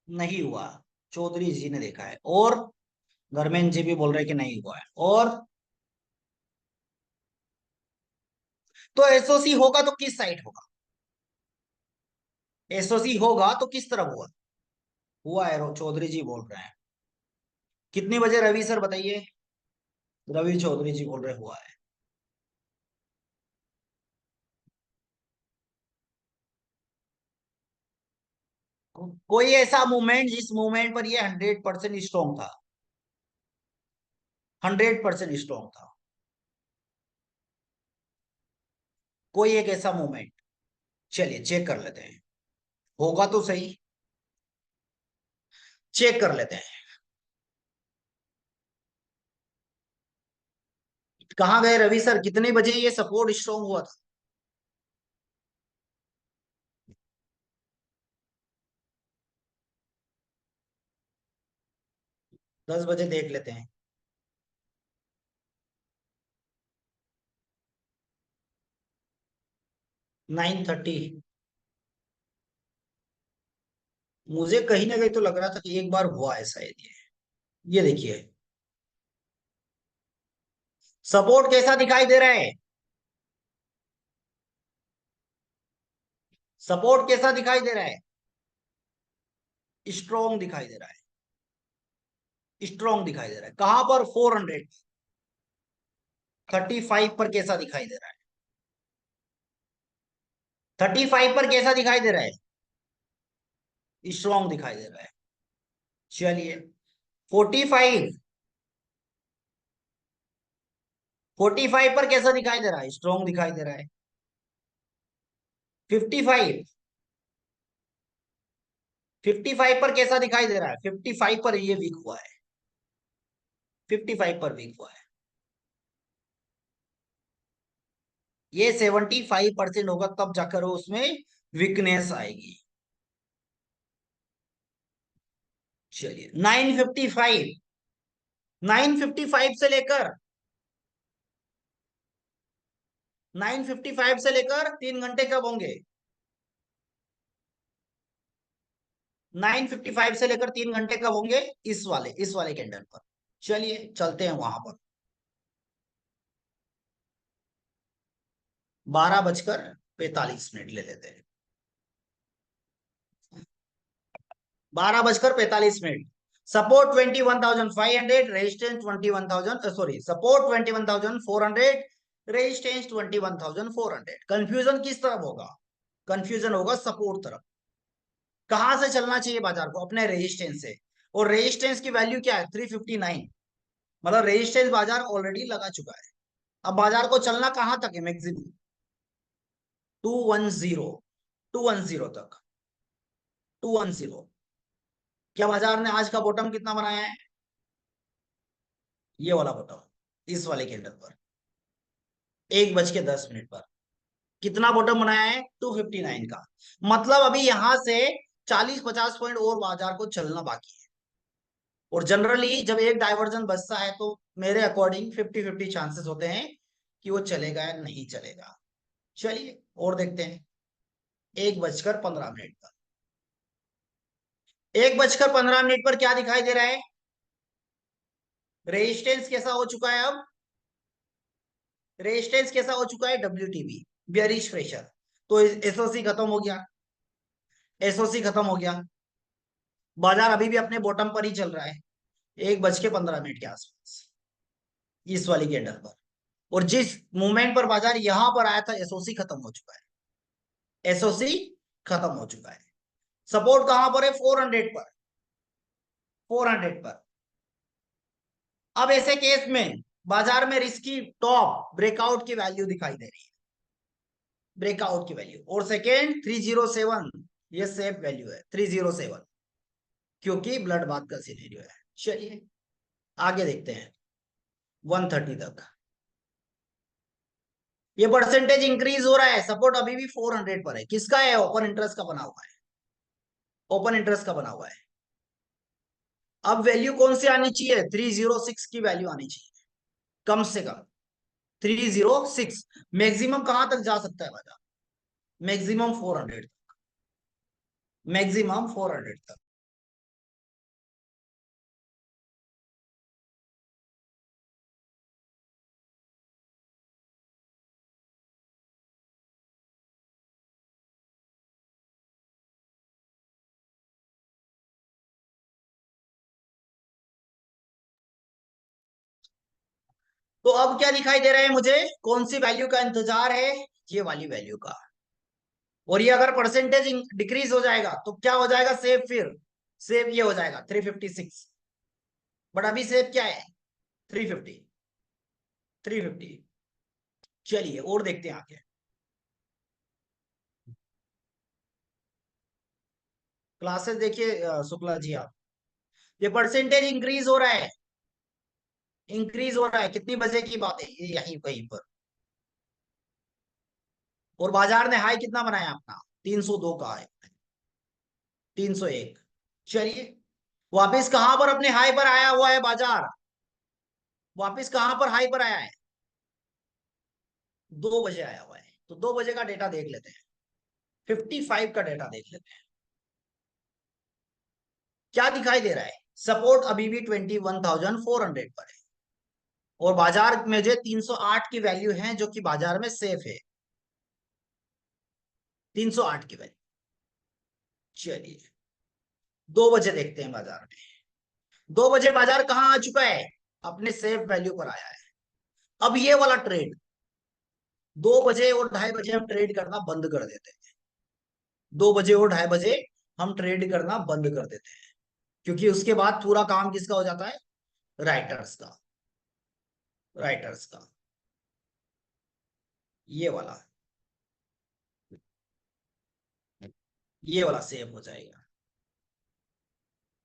नहीं हुआ। चौधरी जी ने देखा है, और धर्मेंद्र जी भी बोल रहे हैं कि नहीं हुआ है। और तो एसओसी होगा तो किस साइड होगा? एसओसी होगा तो किस तरफ हुआ? हुआ है, चौधरी जी बोल रहे हैं। कितनी बजे रवि सर बताइए? रवि चौधरी जी बोल रहे हुआ है। कोई ऐसा मूवमेंट जिस मूवमेंट पर ये 100% स्ट्रॉन्ग था? 100% स्ट्रॉन्ग था। कोई एक ऐसा मूवमेंट, चलिए चेक कर लेते हैं। होगा तो सही, चेक कर लेते हैं। कहाँ गए रवि सर? कितने बजे ये सपोर्ट स्ट्रॉन्ग हुआ था? 10 बजे देख लेते हैं। 9:30। मुझे कहीं ना कहीं तो लग रहा था कि एक बार हुआ है शायद ये देखिए, सपोर्ट कैसा दिखाई दे रहा है? सपोर्ट कैसा दिखाई दे रहा है? स्ट्रॉन्ग दिखाई दे रहा है। स्ट्रॉन्ग दिखाई दे रहा है। कहां पर? 435 पर कैसा दिखाई दे रहा है? 35 पर कैसा दिखाई दे रहा है? स्ट्रॉन्ग दिखाई दे रहा है। चलिए, 45। 45 पर कैसा दिखाई दे रहा है? स्ट्रॉन्ग दिखाई दे रहा है। 55। 55 पर कैसा दिखाई दे रहा है? 55 पर ये वीक हुआ है। 55 पर वीक हुआ है। ये 75% होगा तब जाकर वो उसमें वीकनेस आएगी। चलिए, 9:55। 9:55 से लेकर 9:55 से लेकर 3 घंटे कब होंगे? 9:55 से लेकर 3 घंटे कब होंगे? इस वाले कैंडल पर। चलिए चलते हैं वहां पर। 12:45 ले लेते हैं। 12:45। Support 21,500, resistance 21,000, sorry support 21,400, resistance 21,400। Confusion किस तरफ होगा? कंफ्यूजन होगा सपोर्ट तरफ। कहां से चलना चाहिए बाजार को? अपने रेजिस्टेंस से। और रेजिस्टेंस की वैल्यू क्या है? 359। मतलब रेजिस्टेंस बाजार ऑलरेडी लगा चुका है। अब बाजार को चलना कहां तक है? मैक्सिमम 210, 210 तक, 210। क्या बाजार ने आज का बॉटम कितना बनाया है? ये वाला बॉटम, इस वाले कैंडल पर 1:10 पर कितना बॉटम बनाया है? 259 का। मतलब अभी यहां से 40-50 पॉइंट और बाजार को चलना बाकी है। और जनरली जब एक डाइवर्जन बचता है तो मेरे अकॉर्डिंग 50-50 चांसेस होते हैं कि वो चलेगा या नहीं चलेगा। चलिए और देखते हैं। 1:15 पर, 1:15 पर क्या दिखाई दे रहा है? रेजिस्टेंस कैसा हो चुका है अब? रेजिस्टेंस कैसा हो चुका है? WTB, bearish pressure. तो एसओसी खत्म हो गया, एसओसी खत्म हो गया। बाजार अभी भी अपने बॉटम पर ही चल रहा है, 1:15 के आसपास, इस वाली कैंडल पर। और जिस मूवमेंट पर बाजार यहां पर आया था, एसओसी खत्म हो चुका है, एसओसी खत्म हो चुका है। सपोर्ट कहां पर है? 400 पर, 400 पर। अब ऐसे केस में बाजार में रिस्की टॉप ब्रेकआउट की वैल्यू दिखाई दे रही है, ब्रेकआउट की वैल्यू। और सेकेंड 307, ये सेफ वैल्यू है 307, क्योंकि ब्लड बाथ का सिनेरियो है। चलिए आगे देखते हैं 130 तक। ये परसेंटेज इंक्रीज हो रहा है, सपोर्ट अभी भी 400 पर है। किसका है? ओपन इंटरेस्ट का बना हुआ है, ओपन इंटरेस्ट का बना हुआ है। अब वैल्यू कौन सी आनी चाहिए? 306 की वैल्यू आनी चाहिए, कम से कम 306। मैक्सिमम कहां तक जा सकता है बाजार? मैक्सिमम 400 तक, मैक्सिमम 400 तक। तो अब क्या दिखाई दे रहा है मुझे? कौन सी वैल्यू का इंतजार है? ये वाली वैल्यू का। और ये अगर परसेंटेज डिक्रीज हो जाएगा तो क्या हो जाएगा? सेफ, फिर सेफ ये हो जाएगा 356। बट अभी सेफ क्या है? 350, 350। चलिए और देखते हैं आगे। क्लासेस देखिए शुक्ला जी आप। ये परसेंटेज इंक्रीज हो रहा है, इंक्रीज हो रहा है। कितनी बजे की बात है? ये यहीं कहीं पर। और बाजार ने हाई कितना बनाया अपना? 302 का है, 301। चलिए वापिस कहां पर अपने हाई पर आया हुआ है बाजार? वापिस कहां पर हाई पर आया है? 2 बजे आया हुआ है। तो 2 बजे का डेटा देख लेते हैं, 55 का डेटा देख लेते हैं। क्या दिखाई दे रहा है? सपोर्ट अभी भी 21,400 पर है। और बाजार में जो 308 की वैल्यू है जो कि बाजार में सेफ है, 308 की वैल्यू। चलिए 2 बजे देखते हैं बाजार में। 2 बजे बाजार कहां आ चुका है? अपने सेफ वैल्यू पर आया है। अब ये वाला ट्रेड 2 बजे और 2:30 बजे हम ट्रेड करना बंद कर देते हैं। 2 बजे और 2:30 बजे हम ट्रेड करना बंद कर देते हैं, क्योंकि उसके बाद पूरा काम किसका हो जाता है? राइटर्स का, राइटर्स का। ये वाला, ये वाला सेव हो जाएगा।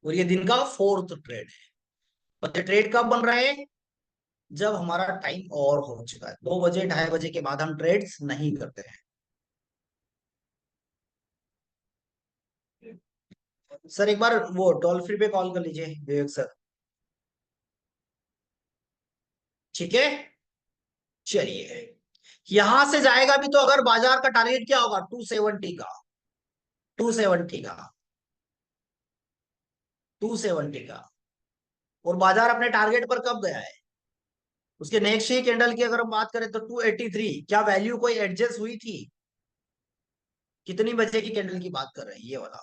और ये दिन का फोर्थ ट्रेड है। और ये ट्रेड कब बन रहा है? जब हमारा टाइम और हो चुका है। 2 बजे 2:30 बजे के बाद हम ट्रेड्स नहीं करते हैं। सर एक बार वो टोल फ्री पे कॉल कर लीजिए विवेक सर। ठीक है चलिए, यहां से जाएगा भी तो अगर बाजार का टारगेट क्या होगा? 270 का, 270 का, 270 का। और बाजार अपने टारगेट पर कब गया है? उसके नेक्स्ट ही कैंडल की अगर हम बात करें तो 283, क्या वैल्यू कोई एडजस्ट हुई थी? कितनी बजे की कैंडल की बात कर रहे हैं? ये वाला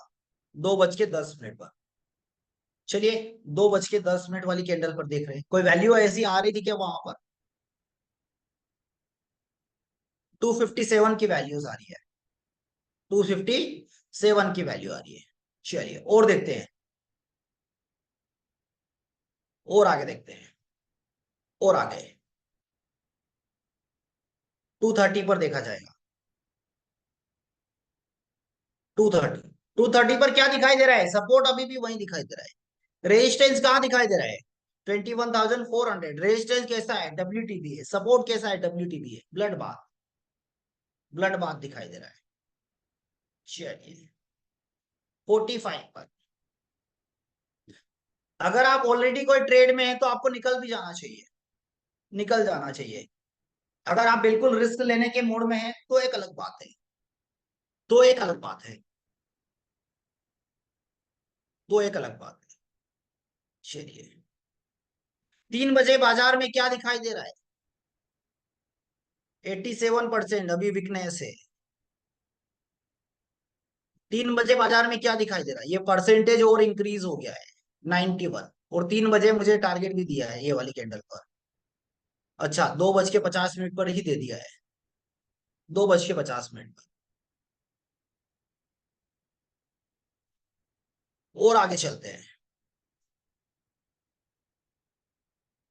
2:10 पर। चलिए 2:10 वाली कैंडल पर देख रहे हैं, कोई वैल्यू ऐसी आ रही थी क्या वहां पर? 257 की वैल्यूज आ रही है, 257 की वैल्यू आ रही है। चलिए और देखते हैं, और आगे देखते हैं, और आगे 230 पर देखा जाएगा। 230, 230 पर क्या दिखाई दे रहा है? सपोर्ट अभी भी वही दिखाई दे रहा है। रेजिस्टेंस कहाँ दिखाई दे रहा है? 21,400। रेजिस्टेंस कैसा है? WTB है। सपोर्ट कैसा है? WTB है। ब्लड बाथ, ब्लड बाथ दिखाई दे रहा है। चलिए 45 पर, अगर आप ऑलरेडी कोई ट्रेड में है तो आपको निकल भी जाना चाहिए, निकल जाना चाहिए। अगर आप बिल्कुल रिस्क लेने के मूड में हैं तो एक अलग बात है, तो एक अलग बात है, तो एक अलग बात है। चलिए 3 बजे बाजार में क्या दिखाई दे रहा है? 87% अभी वीकनेस है। 3 बजे बाजार में क्या दिखाई दे रहा है? ये परसेंटेज और इंक्रीज हो गया है, 91। और 3 बजे मुझे टारगेट भी दिया है ये वाली कैंडल पर। अच्छा 2:50 पर ही दे दिया है, 2:50 पर। और आगे चलते हैं,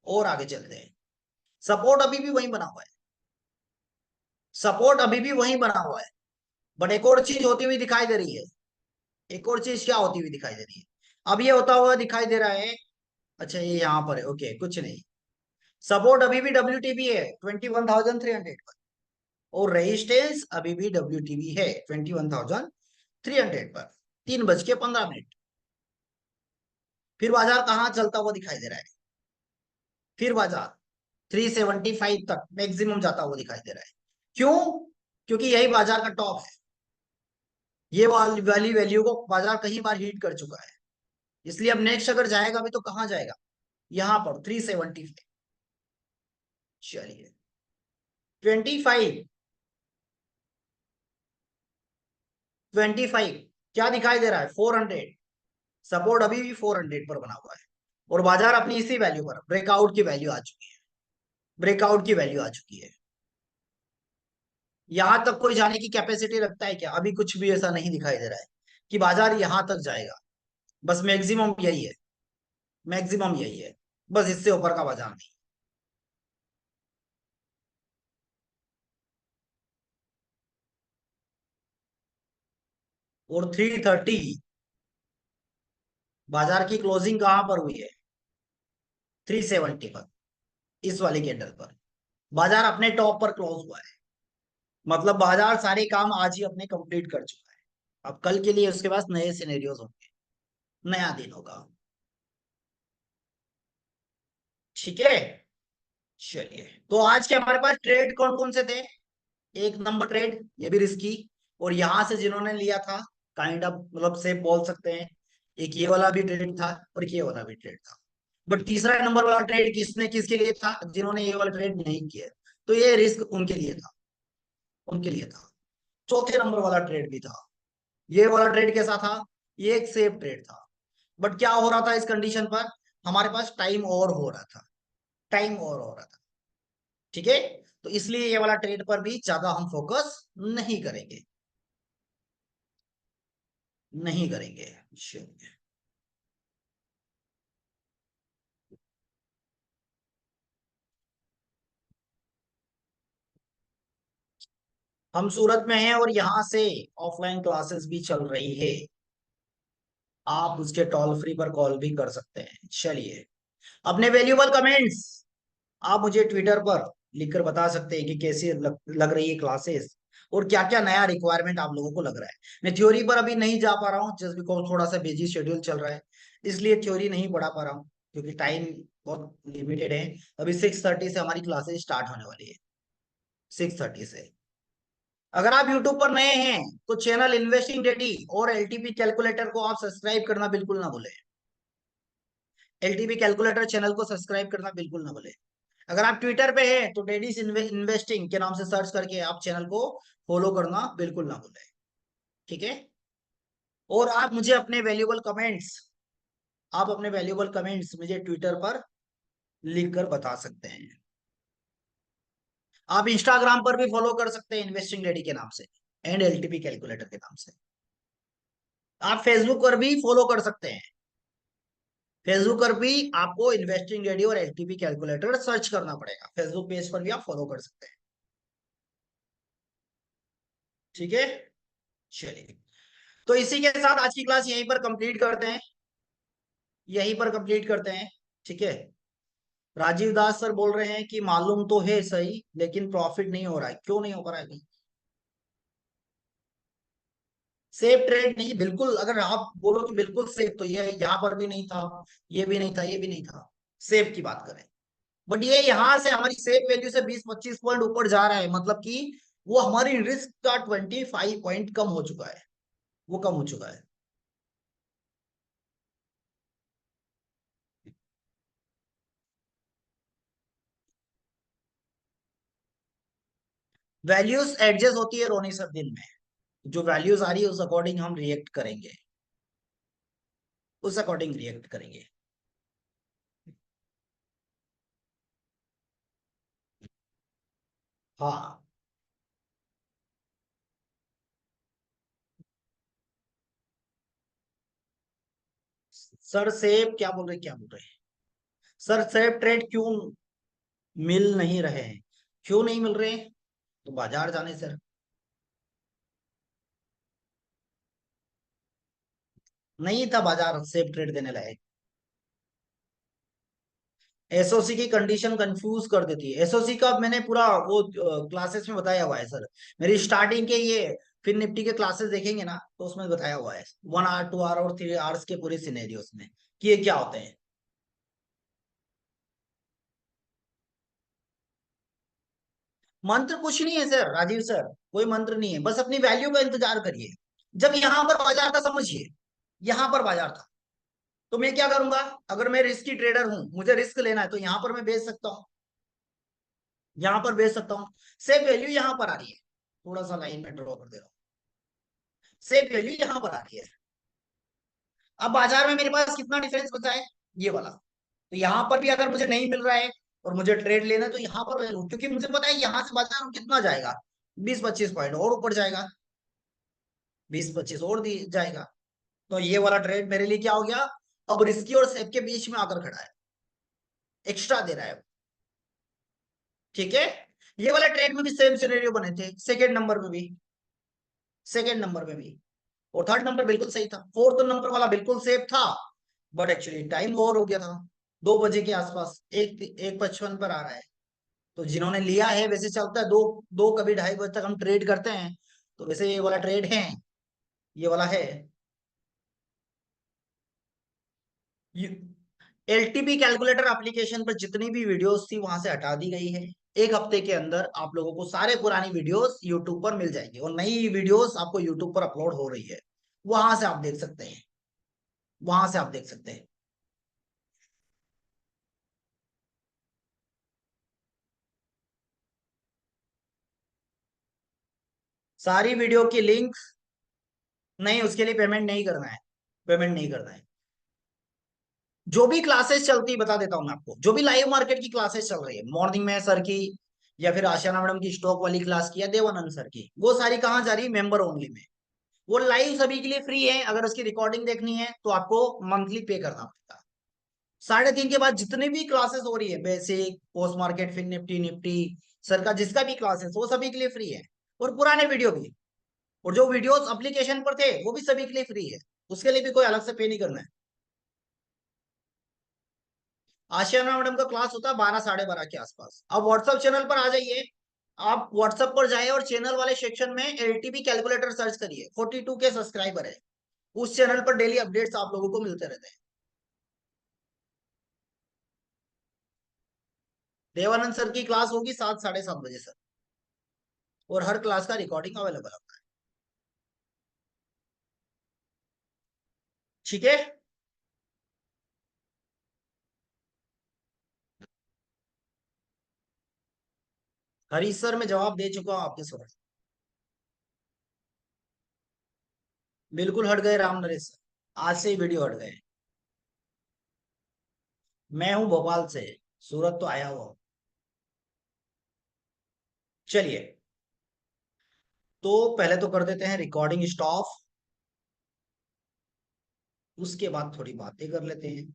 और आगे चलते हैं। सपोर्ट अभी भी वही बना हुआ है, सपोर्ट अभी भी वही बना हुआ है। बट एक और चीज होती हुई दिखाई दे रही है। एक और चीज क्या होती हुई दिखाई दे रही है? अब ये होता हुआ दिखाई दे रहा है। अच्छा ये यहाँ पर है, ओके कुछ नहीं। सपोर्ट अभी भी WTB है 21,300 पर, और रेजिस्टेंस अभी भी WTB है 21,300 पर। 3:15। फिर बाजार कहाँ चलता हुआ दिखाई दे रहा है? फिर बाजार 375 तक मैक्सिमम जाता हुआ दिखाई दे रहा है। क्यों? क्योंकि यही बाजार का टॉप है। ये वाली वाली वैल्यू को बाजार कई बार हिट कर चुका है, इसलिए अब नेक्स्ट अगर जाएगा भी तो कहाँ जाएगा? यहां पर 370। चलिए 25, 25 क्या दिखाई दे रहा है? 400। सपोर्ट अभी भी 400 पर बना हुआ है, और बाजार अपनी इसी वैल्यू पर, ब्रेकआउट की वैल्यू आ चुकी है, ब्रेकआउट की वैल्यू आ चुकी है। यहां तक कोई जाने की कैपेसिटी रखता है क्या? अभी कुछ भी ऐसा नहीं दिखाई दे रहा है कि बाजार यहां तक जाएगा। बस मैक्सिमम यही है, मैक्सिमम यही है, बस इससे ऊपर का बाजार नहीं। और 330 बाजार की क्लोजिंग कहां पर हुई है? 370 पर, इस वाली कैंडल पर बाजार अपने टॉप पर क्लोज हुआ है। मतलब बाजार सारे काम आज ही अपने कंप्लीट कर चुका है। अब कल के लिए उसके पास नए सिनेरियोज होंगे, नया दिन होगा। ठीक है। चलिए तो आज के हमारे पास ट्रेड कौन कौन से थे? एक नंबर ट्रेड, ये भी रिस्की, और यहां से जिन्होंने लिया था काइंड ऑफ मतलब से बोल सकते हैं, एक ये वाला भी ट्रेड था और एक ये वाला भी ट्रेड था। बट तीसरा नंबर वाला ट्रेड किसने किसके लिए था? जिन्होंने ये वाला ट्रेड नहीं किया, तो ये रिस्क उनके लिए था, उनके लिए था। चौथे नंबर वाला ट्रेड भी था, ये वाला ट्रेड कैसा था? ये एक सेफ ट्रेड था। बट क्या हो रहा था इस कंडीशन पर? हमारे पास टाइम और हो रहा था, टाइम और हो रहा था। ठीक है, तो इसलिए ये वाला ट्रेड पर भी ज्यादा हम फोकस नहीं करेंगे, नहीं करेंगे। चलिए हम सूरत में हैं और यहाँ से ऑफलाइन क्लासेस भी चल रही है, आप उसके टोल फ्री पर कॉल भी कर सकते हैं। चलिए अपने वैल्यूबल कमेंट्स आप मुझे ट्विटर पर लिखकर बता सकते हैं कि कैसी लग रही है क्लासेस, और क्या क्या नया रिक्वायरमेंट आप लोगों को लग रहा है। मैं थ्योरी पर अभी नहीं जा पा रहा हूँ जस्ट बिकॉज थोड़ा सा बिजी शेड्यूल चल रहा है, इसलिए थ्योरी नहीं पढ़ा पा रहा हूँ, क्योंकि टाइम बहुत लिमिटेड है। अभी 6:30 से हमारी क्लासेस स्टार्ट होने वाली है, 6:30 से। अगर आप यूट्यूब पर नए हैं तो चैनल इन्वेस्टिंग डेडी और LTP कैलकुलेटर को आप सब्सक्राइब करना बिल्कुल ना भूलें। LTP कैलकुलेटर चैनल को सब्सक्राइब करना बिल्कुल ना भूलें। अगर आप ट्विटर पे हैं तो डेनिस इन्वेस्टिंग के नाम से सर्च करके आप चैनल को फॉलो करना बिल्कुल ना भूलें। ठीक है। और आप अपने वैल्यूएबल कमेंट्स मुझे ट्विटर पर लिख कर बता सकते हैं। आप इंस्टाग्राम पर भी फॉलो कर सकते हैं इन्वेस्टिंग रेडी के नाम से एंड एलटीपी कैलकुलेटर के नाम से। आप फेसबुक पर भी फॉलो कर सकते हैं। फेसबुक पर भी आपको इन्वेस्टिंग रेडी और एलटीपी कैलकुलेटर सर्च करना पड़ेगा। फेसबुक पेज पर भी आप फॉलो कर सकते हैं। ठीक है। चलिए, तो इसी के साथ आज की क्लास यहीं पर कंप्लीट करते हैं। ठीक है। राजीव दास सर बोल रहे हैं कि मालूम तो है सही लेकिन प्रॉफिट नहीं हो रहा है। क्यों नहीं हो रहा है भाई? सेफ ट्रेड नहीं, बिल्कुल। अगर आप बोलो कि बिल्कुल सेफ, तो ये यहाँ पर भी नहीं था, ये भी नहीं था, ये भी नहीं था। सेफ की बात करें, बट ये यहाँ से हमारी सेफ वैल्यू से 20-25 पॉइंट ऊपर जा रहा है, मतलब कि वो हमारी रिस्क का 25 पॉइंट कम हो चुका है। वो कम हो चुका है। वैल्यूज एडजस्ट होती है रोनी सर दिन में। जो वैल्यूज आ रही है उस अकॉर्डिंग हम रिएक्ट करेंगे, उस अकॉर्डिंग रिएक्ट करेंगे। हाँ सर, सेफ क्या बोल रहे, क्या बोल रहे हैं? सर सेफ ट्रेड क्यों मिल नहीं रहे हैं? क्यों नहीं मिल रहे हैं? तो बाजार जाने सर। नहीं था बाजार सेफ ट्रेड देने लायक। एसओसी की कंडीशन कंफ्यूज कर देती है। एसओसी का मैंने पूरा वो क्लासेस में बताया हुआ है सर। मेरी स्टार्टिंग के ये फिर निफ्टी के क्लासेस देखेंगे ना तो उसमें बताया हुआ है 1 आवर 2 आवर और 3 आवर्स के पूरे सिनेरियोस में कि ये क्या होते हैं। मंत्र कुछ नहीं है सर, राजीव सर। कोई मंत्र नहीं है, बस अपनी वैल्यू का इंतजार करिए। जब यहां पर बाजार था, समझिए, यहां पर बाजार था, तो मैं क्या करूंगा? अगर मैं रिस्की ट्रेडर हूं, मुझे रिस्क लेना है, तो यहां पर मैं बेच सकता हूँ। यहां पर बेच सकता हूँ। सेम वैल्यू यहां पर आ रही है। थोड़ा सा लाइन में ड्रॉ कर दे रहा हूँ। सेम वैल्यू यहां पर आ रही है। अब बाजार में मेरे पास कितना डिफरेंस बचा है? ये वाला। तो यहां पर भी अगर मुझे नहीं मिल रहा है और मुझे ट्रेड लेना है, तो यहां पर ले लूं, क्योंकि मुझे पता है यहां से बाजार कितना जाएगा। 20-25 पॉइंट और ऊपर जाएगा। 20-25 और दी जाएगा। तो ये वाला ट्रेड मेरे लिए क्या हो गया? अब रिस्की और सेफ के बीच में आकर खड़ा है। एक्स्ट्रा दे रहा है। ठीक है। ये वाला ट्रेड में भी सेम सिनेरियो बने थे, सेकेंड नंबर पे भी, सेकेंड नंबर पे भी। और थर्ड नंबर बिल्कुल सही था। फोर्थ नंबर वाला बिल्कुल सेफ था, बट एक्चुअली टाइम ओवर हो गया था। 2 बजे के आसपास 1:55 पर आ रहा है। तो जिन्होंने लिया है, वैसे चलता है दो, दो कभी 2:30 बजे तक हम ट्रेड करते हैं। तो वैसे ये वाला ट्रेड है, ये वाला है। एलटीपी कैलकुलेटर एप्लीकेशन पर जितनी भी वीडियोस थी वहां से हटा दी गई है। एक हफ्ते के अंदर आप लोगों को सारे पुरानी वीडियोस यूट्यूब पर मिल जाएंगे, और नई वीडियोस आपको यूट्यूब पर अपलोड हो रही है। वहां से आप देख सकते हैं। वहां से आप देख सकते हैं। सारी वीडियो की लिंक। नहीं, उसके लिए पेमेंट नहीं करना है। पेमेंट नहीं करना है। जो भी क्लासेस चलती, बता देता हूँ मैं आपको, जो भी लाइव मार्केट की क्लासेस चल रही है मॉर्निंग में सर की, या फिर आशियाना मैडम की स्टॉक वाली क्लास की, या देवानंद सर की, वो सारी कहाँ जा रही है? मेंबर ओनली में। वो लाइव सभी के लिए फ्री है। अगर उसकी रिकॉर्डिंग देखनी है तो आपको मंथली पे करना पड़ेगा। 3:30 के बाद जितनी भी क्लासेस हो रही है, basic, post market, FinNifty, Nifty, sir का जिसका भी क्लासेस, वो सभी के लिए फ्री है। और पुराने वीडियो भी, और जो वीडियोस एप्लीकेशन पर थे वो भी सभी के लिए फ्री है। उसके लिए भी कोई अलग से पे नहीं करना है। आशियाना मैडम का क्लास होता है 12, 12:30 के आसपास। आप व्हाट्सएप चैनल पर आ जाइए। आप व्हाट्सएप पर जाए और चैनल वाले सेक्शन में एलटीपी कैलकुलेटर सर्च करिए। 42 के सब्सक्राइबर है। उस चैनल पर डेली अपडेट्स आप लोगों को मिलते रहते हैं। देवानंद सर की क्लास होगी 7, 7:30 बजे सर। और हर क्लास का रिकॉर्डिंग अवेलेबल होता है। ठीक है। हरीश सर मैं जवाब दे चुका हूँ आपके सर। बिल्कुल हट गए राम नरेश सर, आज से ही वीडियो हट गए। मैं हूं भोपाल से, सूरत तो आया हुआ हूं। चलिए, तो पहले तो कर देते हैं रिकॉर्डिंग स्टॉप, उसके बाद थोड़ी बातें कर लेते हैं।